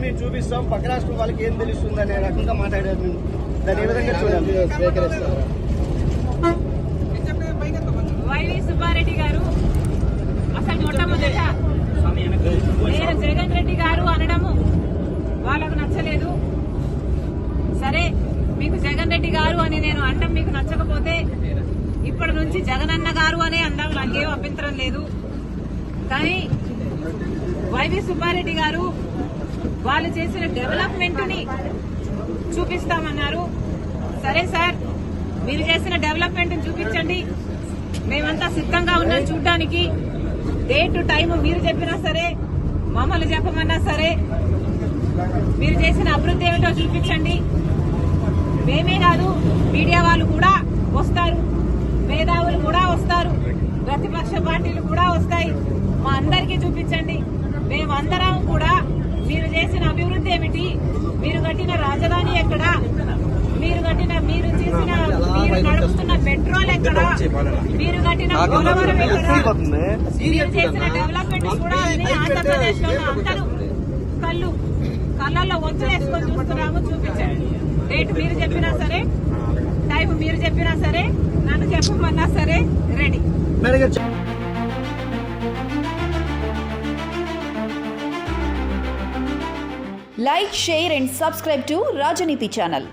మేము చూపిస్తాం, పక్క రాష్ట్రం వాళ్ళకి ఏం తెలుస్తుంది అనే రకంగా మాట్లాడారు. మేము దాన్ని ఏ విధంగా చూడాలి? వైవి సుబ్బారెడ్డి గారు అసలు మొట్టమొదట నేను జగన్ రెడ్డి గారు అనడము వాళ్ళకు నచ్చలేదు. సరే, మీకు జగన్ రెడ్డి గారు అని నేను అనడం మీకు నచ్చకపోతే ఇప్పటి నుంచి జగనన్న గారు అనే అందాం, నాకేం అభ్యంతరం లేదు. కానీ వైవి సుబ్బారెడ్డి గారు వాళ్ళు చేసిన డెవలప్మెంట్ ని చూపిస్తామన్నారు. సరే సార్, మీరు చేసిన డెవలప్మెంట్ ని చూపించండి, మేమంతా సిద్ధంగా ఉన్నాం చూడ్డానికి. డేట్ టైం మీరు చెప్పినా సరే, మమ్మల్ని చెప్పమన్నా సరే, మీరు చేసిన అభివృద్ధి ఏమిటో చూపించండి. మేమే కాదు, మీడియా వాళ్ళు కూడా వస్తారు, మేధావులు కూడా వస్తారు, ప్రతిపక్ష పార్టీలు కూడా వస్తాయి. మా అందరికీ చూపించండి. మేమందరం కూడా మీరు చేసిన అభివృద్ధి ఏమిటి, మీరు కట్టిన రాజధాని ఎక్కడ, మీరు నడుపుతున్న పెట్రోల్ ఎక్కడ, మీరు కట్టిన పోలవరం ఎక్కడ, మీరు చేసిన డెవలప్మెంట్ కూడా ఆంధ్రప్రదేశ్ లో అందరూ కళ్ళల్లో వంచులేసుకొని చూస్తున్నాము. చూపించండి. డేట్ మీరు చెప్పినా సరే, టైం మీరు చెప్పినా సరే, నన్ను చెప్పమన్నా సరే, ready. Like, share and subscribe to Rajaniti channel.